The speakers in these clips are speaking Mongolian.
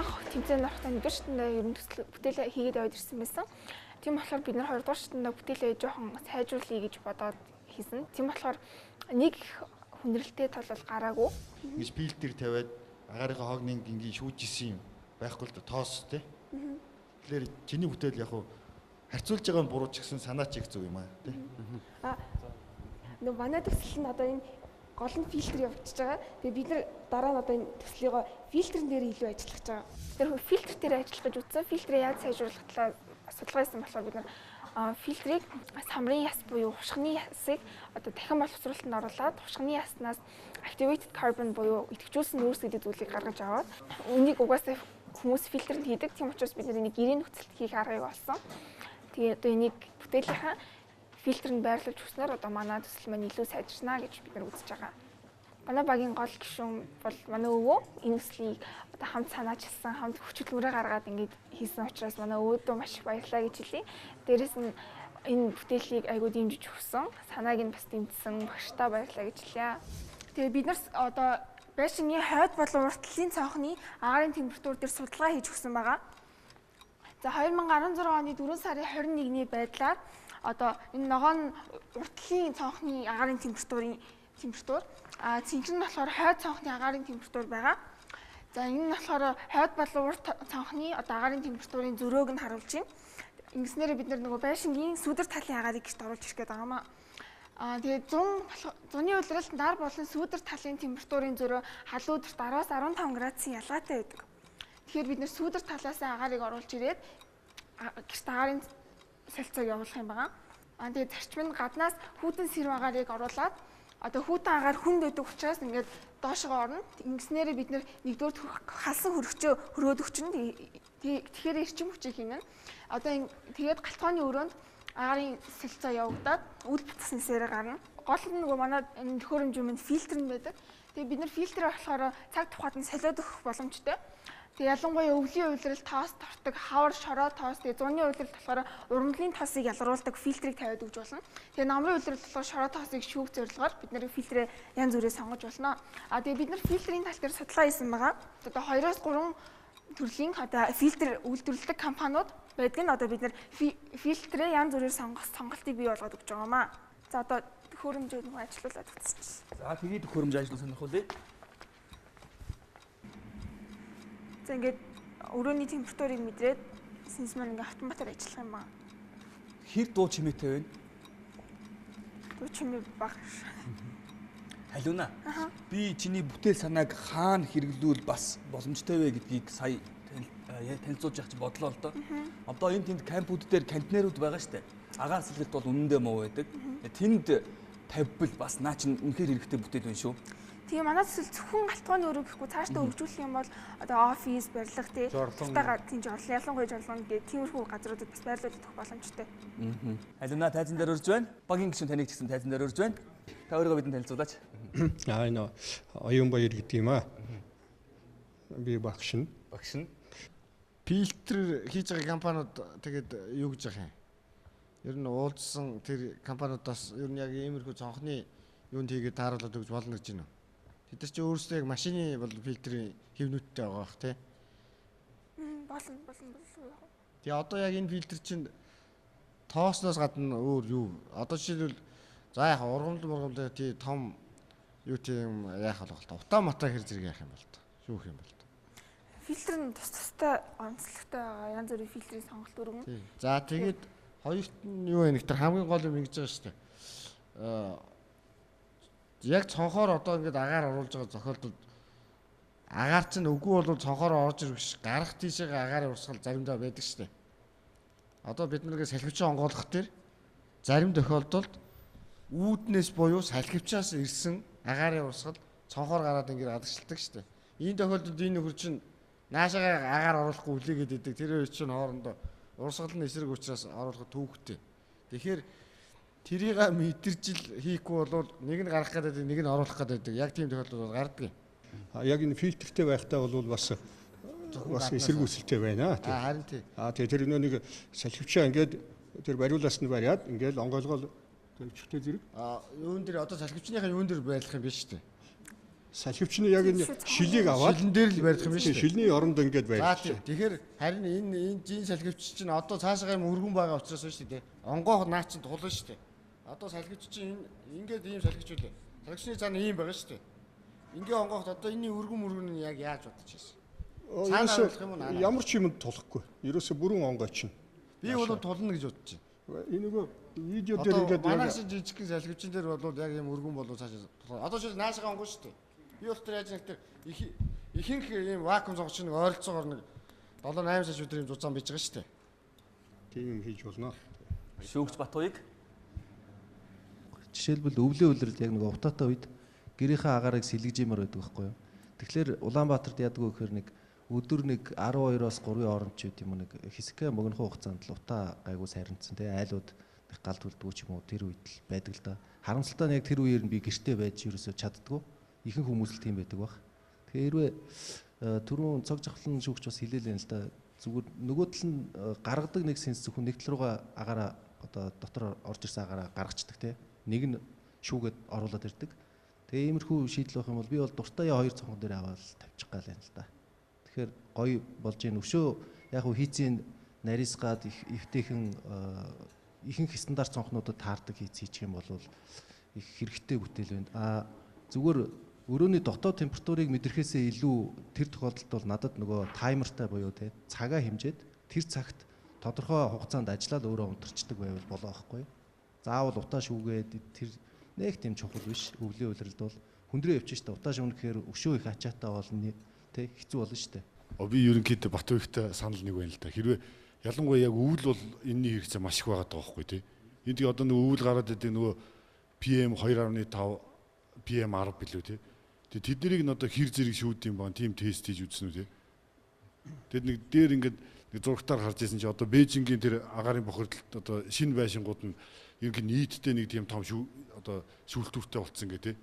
анх тэмцээнд орохдоо нэгдүгээр шатнд ер нь төсөл бүтээлээ хийгээд яваад ирсэн байсан. Тийм болохоор бид нар хоёрдугаар шатнд бүтээлээ жоохон сайжруулъя гэж бодоод хийсэн. Тийм болохоор нэг хүндрэлтэй тал бол гараагүй. Ингэж фильтр тавиад агаарынхаа хоогныг ингийн шүүж исэн юм байхгүй л да тоос тий. Тэгэхээр чиний бүтээл яг хуу харьцуулж байгаа нь буруу ч гэсэн санаа ч их зөв юм аа тий. Нөө манай төсөл нь одоо энэ гол нь фильтр явуулж байгаа. Тэгээ бид нар дараа нь одоо энэ төслийгоо фильтрэн дээр илүү ажиллаж байгаа. Тэр фильтр дээр ажиллах гэж утсан. Фильтрээ яаж сайжруулах талаар судалгаа хийсэн болохоор бид нар фильтрийг самрын яс буюу хушгины ясыг одоо дахин боловсруулалтанд оруулаад хушгины яснаас activated carbon буюу идэвхжүүлсэн нүүрс гэдэг зүйлийг гаргаж аваад үнийг угаасаа хүмүүс фильтрэнд хийдэг. Тийм учраас бид нэг гэрээ нөхцөлд хийх аргыг олсон. Тэгээ одоо энийг бүтээлийнхаа фильтрэнд байрлуулж өгснөөр одоо манай төсөл маань илүү сайжирнаа гэж бид нар үзэж байгаа. Манай багийн гол гишүүн бол манай өвөө энэ төслийг одоо хамт санаачилсан, хамт хүчилмөрөө гаргаад ингэж хийсэн учраас манай өвөөдөө маш их баярлалаа гэж хэлье. Дээрээс нь энэ бүтээлийг айгуу дэмжиж өгсөн. Санааг нь бас дэмжсэн багштай баярлалаа гэж хэлье. Тэгээ бид нар одоо байшингийн хойд болон уртлын цонхны агаарын температур дээр судалгаа хийж өгсөн байгаа. За 2016 оны 4 сарын 21-ний байдлаар одоо энэ ногоон уртлын цонхны агаарын температур цэнхэр нь болохоор хойд цонхны агаарын температур байгаа. За энэ нь болохоор хойд болон урт цонхны одоо агаарын температурын зөрөөг нь харуулж байна. Ингэснээр бид нөгөө байшингийн сүдэр талын агаарыг гэрт оруулж ирэх гээд байгаа маа. Тэгээд зуны улиралд нар болон сүдэр талын температурын зөрөө халуун өдөрт 10-аас 15 градусын ялгаатай байдаг. Тэгэхээр бид нэр сүдэр талаас агаарыг оруулж ирээд гэрт агаарын солилцоог явуулах юм байна. Тэгээд зарчим нь гаднаас хүйтэн сэрв агаарыг оруулаад одоо хүйтэн агаар хүнд өгдөг учраас ингээд доошоо орно. Ингэснээр бид нэр нэгдүгээр халсан хөрөгчөө хөрөөд өгчнө. Тэгэхээр эрчим хүчийг хийнэ. Одоо тэгээд галтгооны өрөөнд агаарын солилцоо явагдаад үл бүтцснээр гарна. Гол нь нөгөө манай энэ төхөөрөмжийн фильтр нь байдаг. Тэгээд бид нар фильтрээр болохоор цаг тухайд нь солиод өгөх боломжтой. Тэгээ ялангуяа өвлийн улирал тоос тортог, хавар шороо тоос, тэгээ зуны улирал болохоор ургамлын тоосыг ялгаруулдаг фильтрийг тавиад өгч болно. Тэгээ намрын улирал болохоор шороо тоосыг шүүх зорилгоор бид нэр фильтрээ янз бүрээр сонгож болно. Тэгээ бид нар фильтрийн тал дээр судалгаа хийсэн байгаа. Одоо 2-3 төрлийн одоо фильтр үйлдвэрлэдэг компаниуд байдаг нь одоо бид нар фильтрээ янз бүрээр сонголтыг бий болгоод өгч байгаа маа. За одоо төхөөрөмжөө нөгөө ажиллуулад үзчихсэн. За тэгээд төхөөрөмж ажил сонирхолтой. За ингээд өрөөний температурыг мэдрээд сенсор ингээд автоматар ажиллах юм байна. Хэр дуу чимээтэй вэ? Дуу чимээ бага. Халиуна. Би чиний бүтээл санааг хаана хэрэглүүл бас боломжтой вэ гэдгийг сая танилцуулж явах чинь бодлоо л доо. Одоо энэ тэнд кампууд дээр контейнерүүд байгаа штэ. Агаар сэлгэлт бол үнэндээ муу байдаг. Тэнд тавьбал бас наа чин үнэхээр хэрэгтэй бүтээл байна шүү. Тэгээ манай төсөл зөвхөн галтгооны өрөө гэхгүй цаашдаа өргөжүүлэх юм бол одоо офис, барилга тийм жорлон ялангуяа жорлон гэх тиймэрхүү газруудад бас байрлуулж өгөх боломжтой. Халиуна тайзан дээр урьж байна. Багийн гишүүн таныг ч гэсэн тайзан дээр урьж байна. Та өөрийгөө бидэнд танилцуулаач. Энэ оюун баяр гэдэг юм аа. Би багш нь. Фильтр хийж байгаа компаниуд тэгээд юу гэж яах юм? Ер нь уулзсан тэр компаниудаас ер нь яг иймэрхүү цонхны юунд хийгээд тааруулаад өгч болно гэж байна уу? Тэд нар чи өөрсдөө яг машины бол фильтрийн хэвнүүдтэй байгаа бах тий. Болно. Тэгээ одоо яг энэ фильтр чинь тоосноос гадна өөр юу? Одоо жишээлбэл за яг ургамал тий том юу тийм яах болох л та. Утаа хэр зэрэг яах юм бол та. Шүүх юм бол та. Фильтр нь тустай онцлогтой байгаа. Янз бүрийн фильтрийн сонголт өргөн. За тэгээд хоёрт нь юу вэ? Нэг тэр хамгийн гол юм ингэж байгаа шүү дээ. Яг цонхоор одоо ингээд агаар оруулж байгаа зохиолдолд агаар чинь үгүй бол цонхоор орж ирэх ш гарах тийшээ агаарын урсгал заримдаа байдаг шүү дээ. Одоо бид нэгээ салхивч онгойлгох төр зарим тохиолдолд үүднээс буюу салхивчаас ирсэн агаарын урсгал цонхоор гараад ингээд гадагшилдаг шүү дээ. Энэ тохиолдолд энэ нөхөр чинь наашаага агаар оруулахгүй үлээгээд идэг. Тэр хоёр чинь хоорондоо урсгал нь эсрэг учраас оруулах төвхтэй. Тэгэхээр тэрийг мэдэржил хийхгүй бол нэг нь гарах гэдэг нэг нь оруулах гэдэг яг тийм тохиолдол гардаг. Яг энэ фильтртэй байхдаа бол бас эсрэг үүсэлтэй байна. Харин тий. Тэгээ тэр нэг салхивчаа ингээд тэр бариулаас нь бариад ингээд онгойлгол чихтэй зэрэг. Юун дээр одоо салхивчныхаа юун дээр байлах юм биш үү? салхивчны яг энэ шилийг аваад Шилэн дээр л барих юм тийм, шүү дээ. шилний оронд ингээд За байж. тийм. Тэгэхээр харин энэ жин салхивч чинь одоо цаашаа юм өргөн байгаа учраас шүү дээ. Онгоох наа чинь тулна шүү дээ. Одоо салхивч чинь ингээд ийм салхивч үлээ. Салхивчны цаана ийм байгаа шүү дээ. Ингээ онгоохт одоо энэний өргөн нь яг яаж бодож байсан? Цаана ойлгох юм уу наа? Ямар ч юмд тулахгүй. Ерөөсө бүрэн онгой чинь. Би бол тулна гэж бодож байна. Энэгөө видео дээр Одоо ингээд манайх шиг жижигхэн салхивчин дээр бол яг юм өргөн болов цаашаа. Одоо шил наашаа онгоо шүү дээ. Би бол тэр яаж нэгтэр ихэнх ийм вакуум зогч нэг ойролцоогоор нэг 7-8 сая өдрийн зузаан бийж байгаа шүү дээ. тийм юм хийж болно. Шүүгч Батуйг Жишээлбэл өвлөө үлрэл яг нэг утаатай үед гэрийнхээ агаарыг сэлгэжимээр байдаг байхгүй юу. Тэгэхээр Улаанбаатарт яадаг вэ гэхээр нэг өдөр нэг 12-оос 3-ын хооронд ч юм уу нэг хэсэг мөнгөнхөө хугацаанд л утаа гайгүй сайрандсан тий айлууд их гал төлдөг ч юм уу тэр үед л байдаг л да. Харамсалтай нь яг тэр үеэр нь би гэртээ байж ерөөсөө чаддгүй. Ихэнх хүмүүс л тийм байдаг баг. Тэгэхээр хэрвээ түрүүн цог жавхлан шүүгч бас хэлээлээ л да. Зүгээр нөгөө тал нь гаргадаг нэг сенс зөвхөн нэг тал руугаа агаараа одоо дотор орж ирсэн агаараа гаргацдаг тий. Нэг нь шүүгээд оруулаад ирдэг. Тэгээ иймэрхүү шийдэл байх юм бол би бол дуртай хоёр цонхон дээр аваад тавьчих гал юм л да. Тэгэхээр гоё болж ийн өшөө яг хөө хийцийн нарийнс гад эвтэйхэн ихэнх стандарт цонхнуудад таардаг хийчих юм бол их хэрэгтэй бүтээл байна. Зүгээр өрөөний дотоод температурыг мэдрэхээсээ илүү тэр тохиолдолд бол надад нөгөө таймертай буюу те цагаа хэмжээд тэр цагт тодорхой хугацаанд ажиллаад өөрөө унтарчдаг байвал болоо байхгүй. Заавал утаа шүүгээд тэр нэг тийм чухал биш. Өвлийн улиралд бол хүндрээ явчих штэ. Утаа шүүнэхээр өшөө их ачаатай болно те хэцүү болно штэ. Би ерөнхийдөө Батуйгтай санал нэг байна л да. Хэрвээ ялангуяа яг өвөл бол энэний хэрэгцээ маш их байгаа даа байхгүй тий. Энд тэгээ одоо нөгөө өвөл гараад идэг нөгөө PM 2.5 PM 10 билүү тий. Тэгээ тэднийг нь одоо хэр зэрэг шүүд юм баа тийм тест хийж үзсэн үү тий. Тэгэд нэг дээр ингээд нэг зургатаар харж ирсэн чи одоо Бээжингийн тэр агаарын бохирдолд одоо шинэ байшингууд нь ерөнхий нийтдээ нэг тийм том одоо шүүлтүүртэй болцсон гэ тий.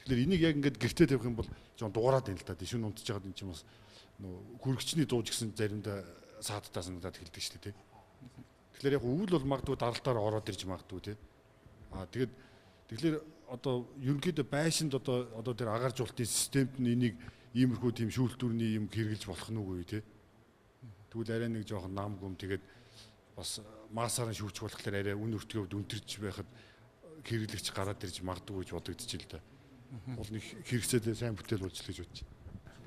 Тэгэхээр энийг яг ингээд гэртээ тавих юм бол жоон дуурайд байна л да. Шүн унтж байгаад эн чинь бас нөгөө хүрэгчний дууж гисэн заримдаа саадтаа санагдаад хэлдэг шүү дээ тий. Тэгэхээр яг өвөл бол магадгүй даралтаар ороод ирж магадгүй тий. Тэгэхээр одоо ерөнхийдөө байшинд одоо тэр агааржуулалтын системд нь энийг иймэрхүү тийм шүүлтүүрний юм хэрэгжилж болох нь үгүй тий. Тэгвэл арай нэг жоохон нам гүм тэгээд бас маасаар нь шүүчих болохоор арай үн өртгөөд өнтөрж байхад хэрэглэгч гараад ирж магадгүй гэж бодогдчих л да. Бол нэг хэрэгцээтэй сайн бүтээл болж л гэж бодож байна.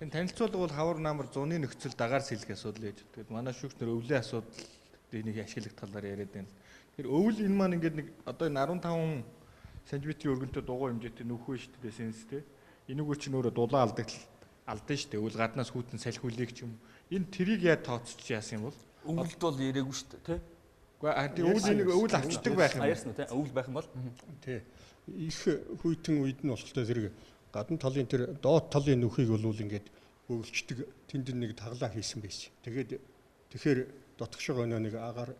Энэ танилцуулга бол хавар намар 100-ны нөхцөл дагаар сэлэх асуудал гэж. Тэгээд манай шүүгч нар өвлийн асуудал энийг ашиглах талаар яриад байна. Тэр өвөл энэ маань ингээд нэг одоо энэ 15 см өргөнтэй дугуй хэмжээтэй нөхөө шүү дээ сенс те. Энийгөө чинь өөрөө дулаан алдагдал алдсан шүү дээ. Өвөл гаднаас хүүтэн салхи хүлээх ч юм. Энэ трийг яа тооцож яасан юм бол? өвөлд бол ирээгүй шүү дээ тий. Гэхдээ өвөл энийг өвөл авчдаг байх юм. Аяарсан уу тий. Өвөл байх юм бол Тий. Их хүйтэн үед нь болохоор зэрэг гадна талын тэр доод талын нүхийг бол ингээд өвлчдөг тэнд нэг таглаа хийсэн байсан. Тэгэхээр дотгошоо өнөө нэг агаар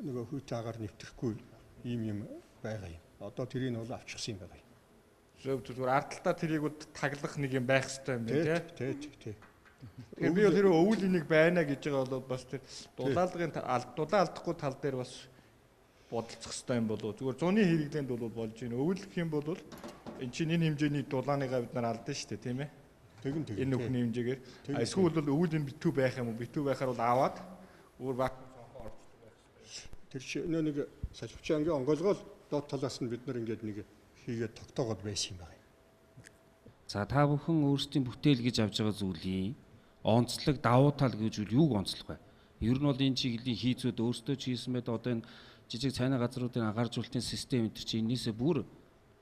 нөгөө хүйтэн агаар нэвтрэхгүй ийм юм байгаа юм. Одоо тэрийг бол авчихсан юм байгаа юм. Зүгээр ард талдаа тэрийг таглах нэг юм байх хэрэгтэй юм байна тий. Тий. Тэгэхээр би бол тэр өвөл энийг байна гэж байгаа бол бас тэр дулаалгын дулаан алдахгүй тал дээр бас бодолцох хэрэгтэй юм болов. Зүгээр 100-ны хэрэглээнд бол болж байна. Өвөл гэх юм бол эн чинь энэ хэмжээний дулааныгаа бид нар алдсан шүү дээ, тийм ээ. Тэгин. Энэ нүхний хэмжээгээр. Эсвэл бол өвөл энэ битүү байх юм уу? Битүү байхаар бол аваад өөр вакуум цонхоо орчдөг байх. Тэр чинь нэг салхивчаангийн онгойлгоол доод талаас нь бид нар ингээд нэг хийгээд тогтоогод байсан юм байна. За та бүхэн өөрсдийн бүтээл гэж авж байгаа зүйлийн онцлог давуу тал гэж юуг онцлох вэ? Ер нь бол энэ чиглэлийн хийцүүд өөрсдөө ч хийсэн байд одоо энэ жижиг цайны газруудын агааржуулалтын систем энэ чинь энэсээ бүр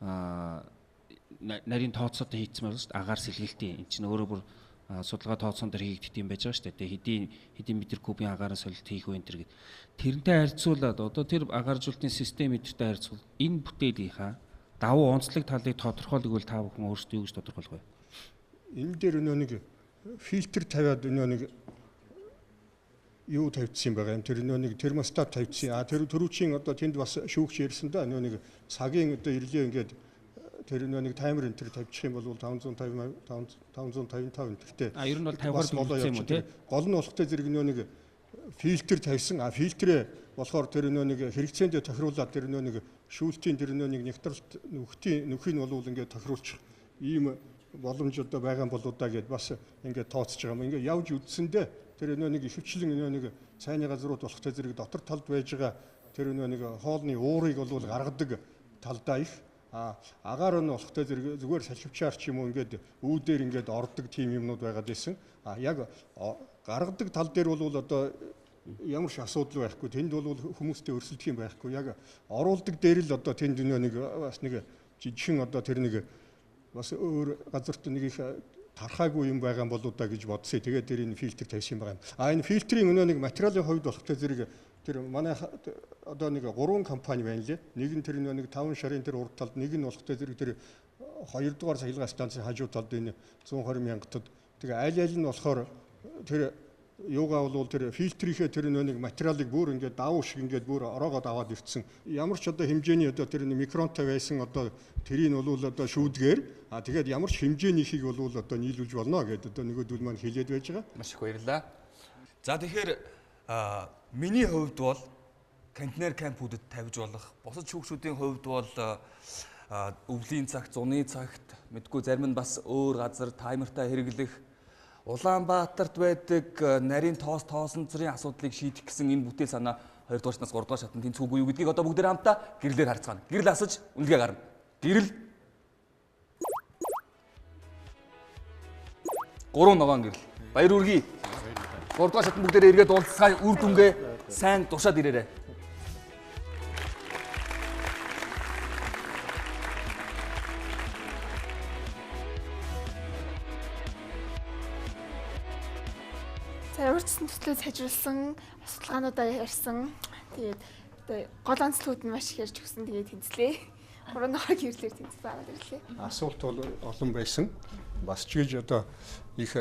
нарийн тооцоотой хийцсэн байна шүү дээ. Агаар сэлгэлтийн энэ чинь өөрөө бүр судалгаа тооцоон дээр хийгдэх юм байж байгаа шүү дээ. Хэдийн метр кубын агаараа солилт хийх вэ энэ төр гэд. Тэрнтэй харьцуулаад одоо тэр агааржуулалтын систем эдэртэй харьцуул энэ бүтээлийнхаа давуу онцлог талыг тодорхойлгол та бүхэн өөрсдөө юу гэж тодорхойлох вэ? Энэ дээр нэг фильтр тавиад нэг юу тавьчихсан байгаа юм. Тэр нэг термостат тавьчихсан. Тэр төрүүчийн одоо тэнд бас шүүгч ярьсан да. Нэг цагийн одоо ирлээ ингээд тэр нэг таймер энэ төр тавьчих юм бол 555 энтертэй. Ер нь бол 50-аар болчихсон юм уу тий? Гол нь болохтой зэрэг нэг фильтр тавьсан. Фильтрээ болохоор тэр нэг хэрэгцээндээ тохируулаад тэр нэг шүүлтийн тэр нэг нектралт нүхийг нь бол ингээд тохируулчих ийм боломж одоо байгаа юм бол удаа гэд бас ингээд тооцож байгаа юм. Ингээд явж үдсэндээ тэр нэг ихэвчлэн нэг цайны газрууд болох тэ зэрэг дотор талд байж байгаа тэр нэг хоолны уурыг бол гаргадаг талдаа их агаар нь болох тэ зэрэг зүгээр салхивчаар ч юм уу ингээд үүдээр ингээд ордог тийм юмнууд байгаад байсан. Яг гаргадаг тал дээр бол одоо ямар ч асуудал байхгүй. Тэнд бол хүмүүстэй өрсөлдөх юм байхгүй. Яг оруулдаг дээр л одоо тэнд нэг бас нэг жижигхэн одоо тэр нэг бас өөр газарт нэг их тархаагүй юм байгаа юм болоо да гэж бодсоо. Тэгээд тэр энэ фильтр тавьсан юм байгаа юм. Энэ фильтрийн нэг материалын хувьд болох тэ зэрэг тэр манай одоо нэг 3 компани байна лээ. Нэг нь тэр нэг 5 шарын тэр урд талд, нэг нь болох тэ зэрэг тэр 2 дугаар сахилгаан станцын хажуу талд энэ 120 мянгатад. Тэгээ аль нь болохоор тэр юугаа бол тэр фильтрийнхээ тэр нэг материалыг бүр ингээд давуу шиг ингээд бүр ороогоод аваад ирсэн. Ямар ч одоо хэмжээний одоо тэр микронтой байсан одоо тэрийг бол одоо шүүдгээр тэгээд ямар ч хэмжээнийхийг бол одоо нийлүүлж болно гэдэг одоо нөгөөдөл маань хэлээд байж байгаа. Маш их баярлалаа. За тэгэхээр миний хувьд бол контейнер кампуудад тавьж болох. Бусад шүүгчүүдийн хувьд бол өвлийн цагт, зуны цагт мэдгүй зарим нь бас өөр газар таймертай хэрэглэх Улаанбаатарт байдаг нарийн тоосонцрын асуудлыг шийдэх гэсэн энэ бүтээл санаа 2 дугаар шатнаас 3 дугаар шатнд тэнцвүүгүй юу гэдгийг одоо бүгдээр хамтаа гэрлээр харцгаана. Гэрэл асаж үнэлгээ гарна. Гэрэл 3 ногоон гэрэл. Баяр үргэе. 3 дугаар шатнд бүгдээр эргээд уулзсан үр дүнгээ сайн тушаад ирээрэй. Ямар ч төслөө сайжруулсан, судалгаануудаа ярьсан. Тэгээд одоо гол онцлогуд нь маш их ярьж өгсөн. Тэгээд тэнцлээ. 3 ногоо гэрлэр тэнцсэн аваад ирлээ. Асуулт бол олон байсан. Бас ч гэж одоо их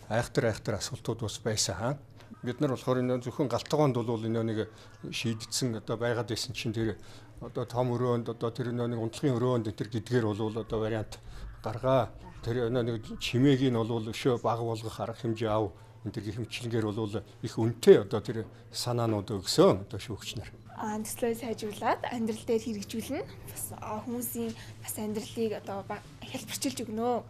айхтар асуултууд бас байсан. Бид нар болохоор энэ зөвхөн галтгоонд бол энэ нэг шийдсэн одоо байгаад байсан чинь тэр одоо том өрөөнд одоо тэр нэг унтлагын өрөөнд тэр гэдгээр бол одоо вариант гаргаа. Тэр нэг чимээг нь бол өшөө баг болгох арга хэмжээ ав. Энэ тэр хэмжлэнгээр бол их үнэтэй одоо тэр санаанууд өгсөн одоо шүүгч нар. Төслөө сайжруулад амьдрал дээр хэрэгжүүлнэ. Бас хүмүүсийн бас амьдралыг одоо хэлбэрчилж өгнө.